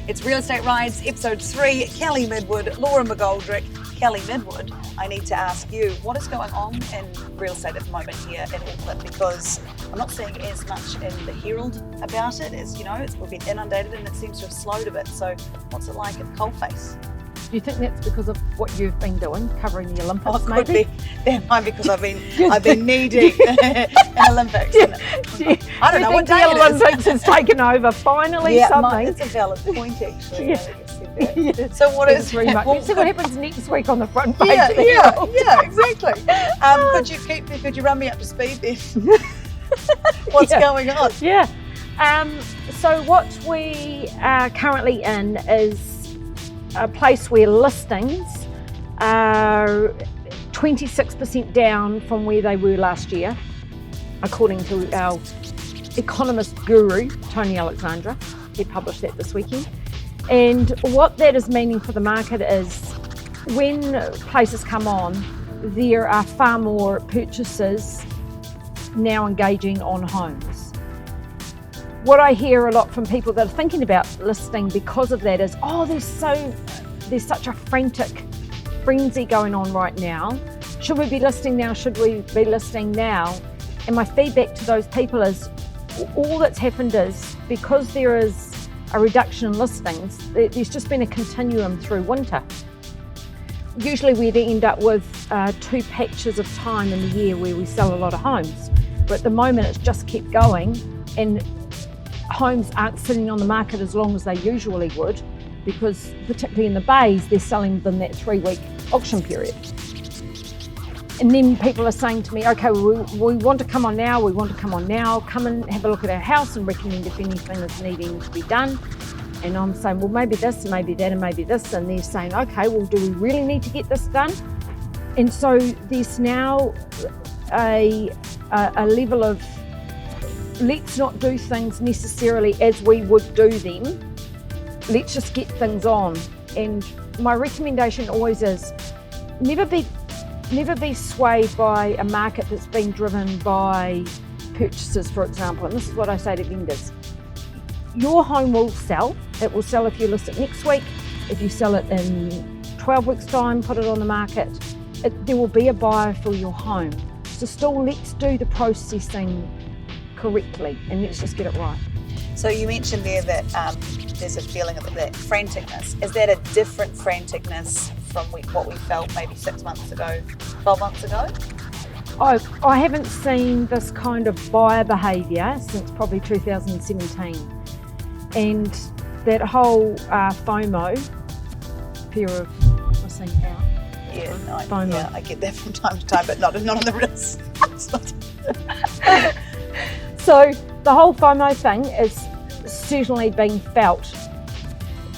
It's Real Estate Rides, episode 3, Kelly Midwood, Laura McGoldrick. Kelly Midwood, I need to ask you, what is going on in real estate at the moment here in Auckland? Because I'm not seeing as much in the Herald about it, as you know, we've been inundated and it seems to have slowed a bit. So what's it like at the coalface? Do you think that's because of what you've been doing, covering the Olympics? Oh, maybe? Could be. That might be because I've been knee deep in Olympics. I don't know what day the Olympics has taken over. Finally, something. It's a valid point, actually. Yeah. So what is 3 months? Let's see what happens next week on the front page. Yeah, exactly. Could you run me up to speed then? What's going on? Yeah. So what we are currently in is a place where listings are 26% down from where they were last year, according to our economist guru, Tony Alexandra. He published that this weekend. And what that is meaning for the market is when places come on, there are far more purchasers now engaging on homes. What I hear a lot from people that are thinking about listing because of that is, there's such a frantic frenzy going on right now. Should we be listing now? Should we be listing now? And my feedback to those people is, all that's happened is, because there is a reduction in listings, there's just been a continuum through winter. Usually we end up with 2 patches of time in the year where we sell a lot of homes. But at the moment it's just kept going, and homes aren't sitting on the market as long as they usually would, because particularly in the bays, they're selling within that 3-week auction period. And then people are saying to me, okay, we want to come on now, come and have a look at our house and recommend if anything is needing to be done. And I'm saying, well, maybe this, maybe that, and maybe this. And they're saying, okay, well, do we really need to get this done? And so there's now a level of, let's not do things necessarily as we would do them. Let's just get things on. And my recommendation always is, never be swayed by a market that's been driven by purchases, for example. And this is what I say to vendors. Your home will sell. It will sell if you list it next week. If you sell it in 12 weeks' time, put it on the market, there will be a buyer for your home. So still, let's do the processing correctly and let's just get it right. So you mentioned there that there's a feeling of that franticness. Is that a different franticness from what we felt maybe 6 months ago, 12 months ago? I haven't seen this kind of buyer behaviour since probably 2017. And that whole FOMO, fear of missing out. FOMO. Yeah, I get that from time to time, but not on the wrist. So the whole FOMO thing is certainly being felt.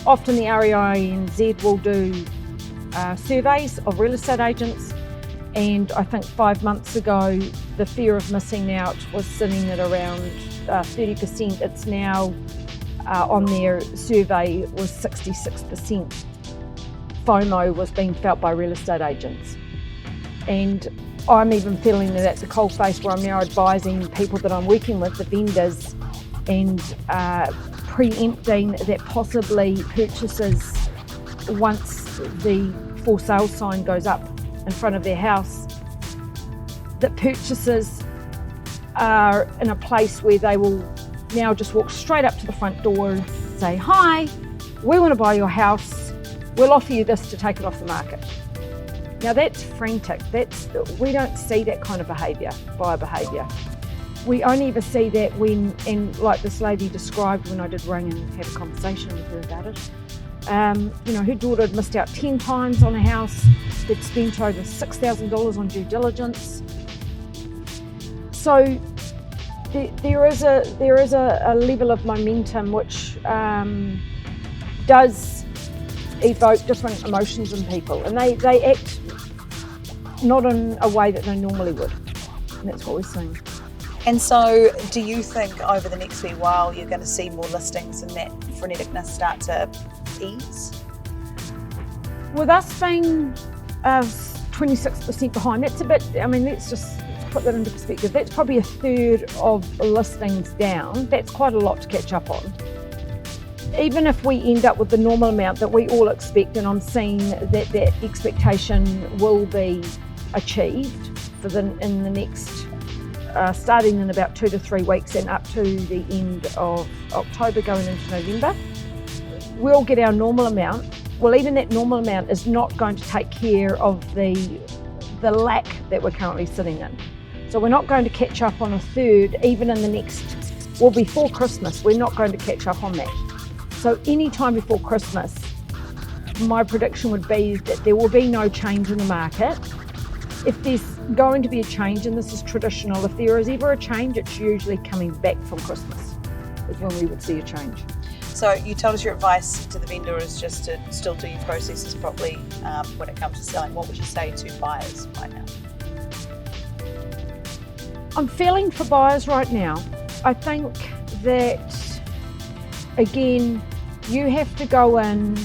Often the REINZ will do surveys of real estate agents, and I think 5 months ago the fear of missing out was sitting at around 30%. It's now on their survey was 66%. FOMO was being felt by real estate agents. And I'm even feeling that at the coalface, where I'm now advising people that I'm working with, the vendors, and preempting that possibly purchasers, once the for sale sign goes up in front of their house, that purchasers are in a place where they will now just walk straight up to the front door, say, hi, we want to buy your house, we'll offer you this to take it off the market. Now that's frantic. We don't see that kind of behaviour, buyer behaviour. We only ever see that when, and like this lady described when I did ring and have a conversation with her about it, her daughter had missed out 10 times on a house, they'd spent over $6,000 on due diligence. So there is a level of momentum which does evoke different emotions in people, and they act not in a way that they normally would, and that's what we're seeing. And so do you think over the next wee while you're going to see more listings and that freneticness start to ease? With us being 26% behind, that's a bit, let's just put that into perspective. That's probably a third of listings down. That's quite a lot to catch up on. even if we end up with the normal amount that we all expect, and I'm seeing that that expectation will be achieved in the next, starting in about 2 to 3 weeks and up to the end of October going into November, we'll get our normal amount. Well, even that normal amount is not going to take care of the lack that we're currently sitting in. So we're not going to catch up on a third, even in the next, well, before Christmas, we're not going to catch up on that. So any time before Christmas, my prediction would be that there will be no change in the market. If there's going to be a change, and this is traditional, if there is ever a change, it's usually coming back from Christmas is when we would see a change. So you told us your advice to the vendor is just to still do your processes properly when it comes to selling. What would you say to buyers right now? I'm feeling for buyers right now. I think that, again, you have to go in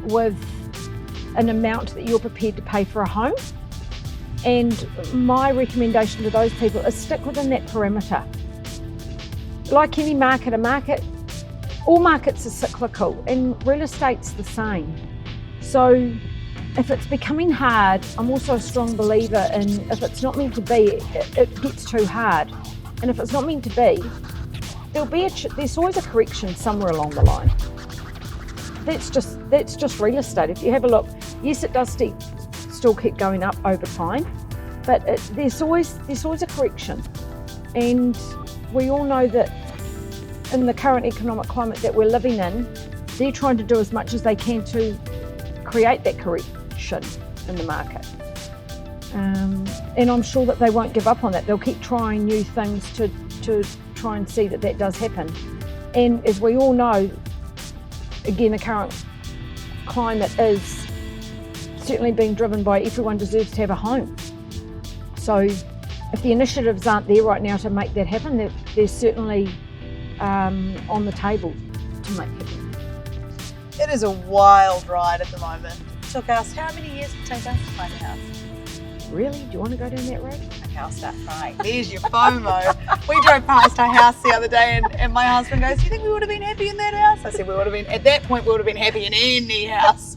with an amount that you're prepared to pay for a home. And my recommendation to those people is stick within that parameter. Like any market, all markets are cyclical, and real estate's the same. So if it's becoming hard, I'm also a strong believer in if it's not meant to be, it gets too hard. And if it's not meant to be, there's always a correction somewhere along the line. That's just real estate. If you have a look, yes, it does still keep going up over time, but there's always a correction. And we all know that in the current economic climate that we're living in, they're trying to do as much as they can to create that correction in the market. And I'm sure that they won't give up on that. They'll keep trying new things to try and see that does happen. And as we all know, again, the current climate is certainly being driven by everyone deserves to have a home. So if the initiatives aren't there right now to make that happen, they're certainly on the table to make happen. It is a wild ride at the moment. It took us, how many years did it take us to find a house? Really? Do you want to go down that road? Okay, I'll start crying. There's your FOMO. We drove past our house the other day and my husband goes, do you think we would have been happy in that house? I said, at that point, we would have been happy in any house.